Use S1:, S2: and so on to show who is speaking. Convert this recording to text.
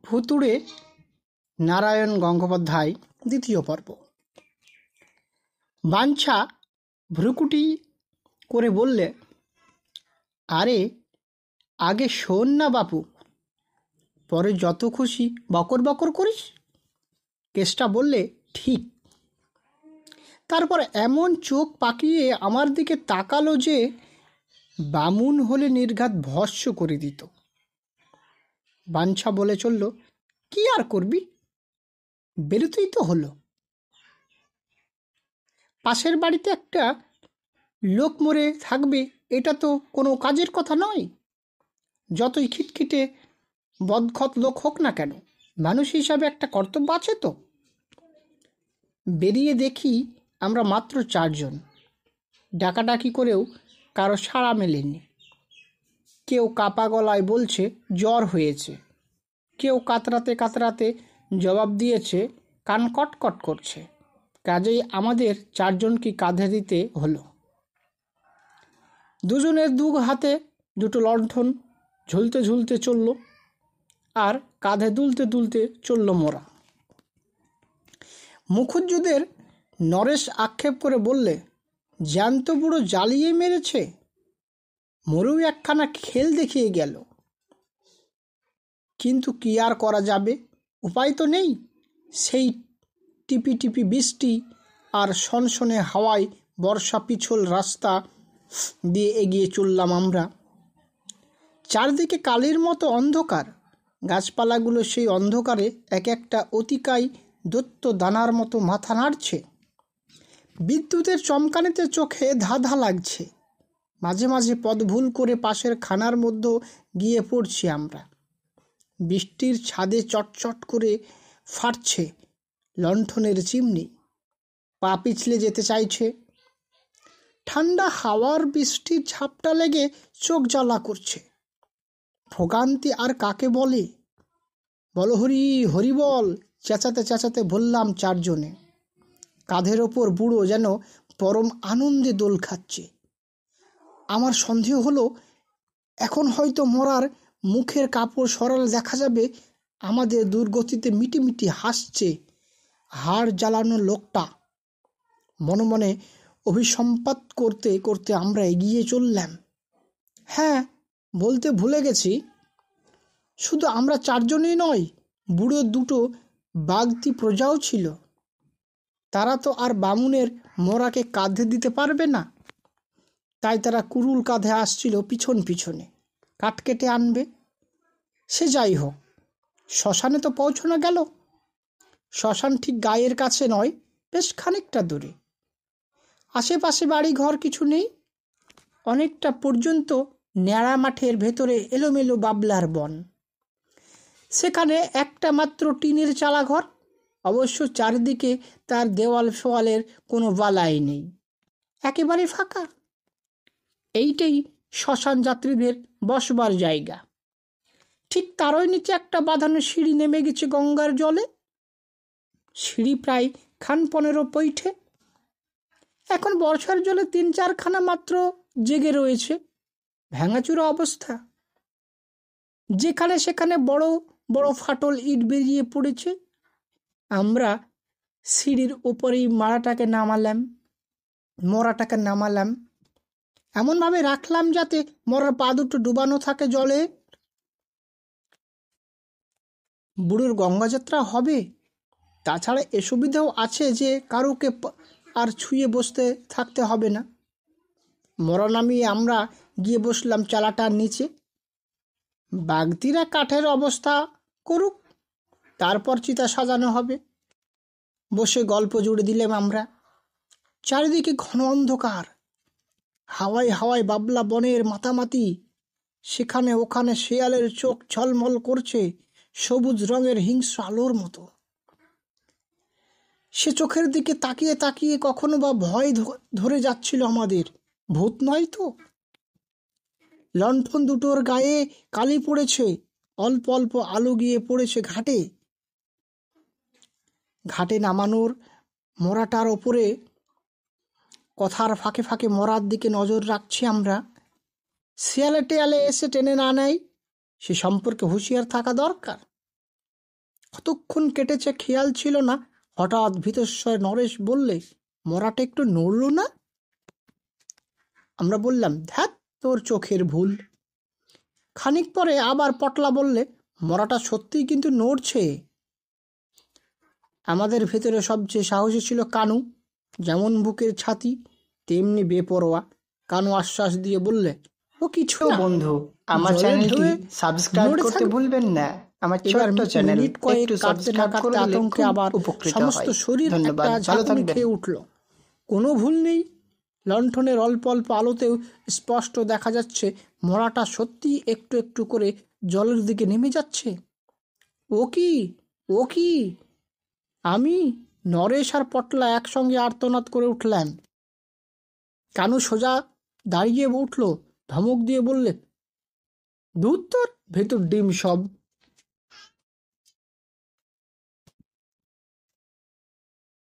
S1: ভুতুড়ে নারায়ণ গঙ্গোপাধ্যায় দ্বিতীয় পর্ব। বাঞ্ছা ভ্রুকুটি করে বললে, আরে আগে শোন না বাপু, পরে যত খুশি বকর বকর করিস। কেষ্টা বললে, ঠিক। তারপর এমন চোখ পাকিয়ে আমার দিকে তাকালো যে বামুন হলে নির্ঘাত ভস্য করে দিত। বাঞ্ছা বলে চলল, কি আর করবি, বেরোতেই তো হলো। পাশের বাড়িতে একটা লোক মরে থাকবে, এটা তো কোনো কাজের কথা নয়। যতই খিটখিটে বদখত লোক হোক না কেন, মানুষ হিসাবে একটা কর্তব্য আছে তো। বেরিয়ে দেখি আমরা মাত্র 4 জন। ডাকাডাকি করেও কারো সাড়া মেলেনি। কেউ কাপা গলায় বলছে জ্বর হয়েছে, কেউ কাতরাতে কাতরাতে জবাব দিয়েছে কান কটকট করছে। কাজেই আমাদের 4 জনকে কাঁধে দিতে হলো। দুজনের দু হাতে দুটো লণ্ঠন ঝুলতে ঝুলতে চলল, আর কাঁধে দুলতে দুলতে চলল মোরা। মুখুজ্জুদের নরেশ আক্ষেপ করে বললে, জ্যান্ত বুড়ো জ্বালিয়ে মেরেছে, মরেও একখানা খেল দেখিয়ে গেল। কিন্তু কি আর করা যাবে, উপায় তো নেই। সেই টিপি টিপি বৃষ্টি আর সনসনে হাওয়ায় বর্ষা পিছল রাস্তা দিয়ে এগিয়ে চললাম আমরা। চারদিকে কালির মতো অন্ধকার, গাছপালাগুলো সেই অন্ধকারে এক একটা অতিকায় দৈত্য দানার মতো মাথা নাড়ছে। বিদ্যুতের চমকানিতে চোখে ধাঁধা লাগছে। মাঝে মাঝে পথ ভুল করে পাশের খানার মধ্যে গিয়ে পড়ছি আমরা। বৃষ্টির ছাদে চটচট করে ফাটছে লণ্ঠনের চিমনি, পা পিছলে যেতে চাইছে। ঠান্ডা হাওয়ার বৃষ্টির ঝাপটা লেগে চোখ জ্বালা করছে। ভোগান্তি আর কাকে বলে, বল হরি হরি বল, চেঁচাতে চেঁচাতে বললাম 4 জনে। কাঁধের ওপর বুড়ো যেন পরম আনন্দে দোল খাচ্ছে। আমার সন্দেহ হলো, এখন হয়তো মরার মুখের কাপড় সরালে দেখা যাবে আমাদের দুর্গতিতে মিটিমিটি হাসছে হাড় জ্বালানো লোকটা। মনে মনে অভিসম্পাত করতে করতে আমরা এগিয়ে চললাম। হ্যাঁ, বলতে ভুলে গেছি, শুধু আমরা 4 জনই নয়, বুড়ো 2টো বাগদি প্রজাও ছিল। তারা তো আর বামুনের মোরাকে কাঁধে দিতে পারবে না, তাই তারা কুরুল কাঁধে আসছিল পিছন পিছনে, কাঠ কেটে আনবে। সে যাই হোক, শ্মশানে তো পৌঁছানো গেল। শ্মশান ঠিক গায়ের কাছে নয়, বেশ খানিকটা দূরে। আশেপাশে বাড়ি ঘর কিছু নেই। অনেকটা পর্যন্ত ন্যাড়া মাঠের ভেতরে এলোমেলো বাবলার বন। সেখানে একটা মাত্র টিনের চালাঘর, অবশ্য চারিদিকে তার দেওয়াল ফোয়ালের কোনো বালাই নেই, একেবারে ফাঁকা। এইটাই শ্মশান যাত্রীদের বসবার জায়গা। ঠিক তারই নিচে একটা বাঁধানো সিঁড়ি নেমে গেছে গঙ্গার জলে। সিঁড়ি প্রায় 15 পৈঠে। এখন বর্ষার জলে 3-4 খানা মাত্র জেগে রয়েছে, ভাঙাচুরা অবস্থা। যেখানে সেখানে বড় বড় ফাটল ইট বেরিয়ে পড়েছে। আমরা সিঁড়ির ওপরেই মরাটাকে নামালাম, এমনভাবে রাখলাম যাতে মরার পা দুটো ডুবানো থাকে জলে। বুড়োর গঙ্গাযাত্রা হবে, তাছাড়া এ সুবিধাও আছে যে কারোকে আর ছুঁয়ে বসতে থাকতে হবে না। মরা নামিয়ে আমরা গিয়ে বসলাম চালাটার নিচে। বাগদিরা কাঠের অবস্থা করুক, তারপর চিতা সাজানো হবে। বসে গল্প জুড়ে দিলাম আমরা। চারিদিকে ঘন অন্ধকার, হাওয়ায় হাওয়ায় বাবলা বনের মাতামাতি। সেখানে ওখানে শেয়ালের চোখ ঝলমল করছে সবুজ রঙের হিংস্র আলোর মতো। সে চোখের দিকে তাকিয়ে তাকিয়ে কখনো বা ভয় ধরে যাচ্ছিল আমাদের। ভূত নয় তো। লণ্ঠন দুটোর গায়ে কালি পড়েছে, অল্প অল্প আলো গিয়ে পড়েছে ঘাটে। ঘাটে নামানোর মরাটার ওপরে কথার ফাঁকে ফাঁকে মরার দিকে নজর রাখছি আমরা। শিয়ালে টেয়ালে এসে টেনে না নেয়, সে সম্পর্কে হুঁশিয়ার থাকা দরকার। কতক্ষণ কেটেছে খেয়াল ছিল না। হঠাৎ ভীতস্বরে নরেশ বললে, মরাটা একটু নড়ল না? আমরা বললাম, ধ্যাত, তোর চোখের ভুল। খানিক পরে আবার পটলা বললে, মরাটা সত্যিই কিন্তু নড়ছে। আমাদের ভেতরে সবচেয়ে সাহসী ছিল কানু। যেমন বুকের ছাতি তেমনি বেপরোয়া। কানু আশ্বাস দিয়ে বললে, ও কিছু না
S2: বন্ধু, আমার
S1: জলে
S2: চ্যানেলটি
S1: ঢেউয়ে
S2: সাবস্ক্রাইব
S1: নড়ে
S2: করতে
S1: থাকবে।
S2: ভুলবেন না। আমার
S1: এবার
S2: ছোট্ট চ্যানেল
S1: মিনিট কয়েক
S2: একটু
S1: কাটতে না
S2: সাবস্ক্রাইব
S1: কাটতে
S2: করে দিলে
S1: আতঙ্কে
S2: খুব
S1: আবার
S2: উপকৃত
S1: সমস্ত
S2: হয়।
S1: শরীর
S2: ধন্যবাদ,
S1: একটা
S2: ভালো
S1: ঝাঁকুনি
S2: থাকবেন।
S1: খেয়ে উঠল। কোনো ভুল নেই, লণ্ঠনের অল্প অল্প আলোতেও স্পষ্ট দেখা যাচ্ছে মরাটা সত্যি একটু একটু করে জলের দিকে নেমে যাচ্ছে। ও কি, ও কি! আমি, নরেশ আর পটলা একসঙ্গে আর্তনাদ করে উঠলেন। কানু সোজা দাঁড়িয়ে উঠল, ধমক দিয়ে বললে, দূর তোর, ভেতর ডিম সব।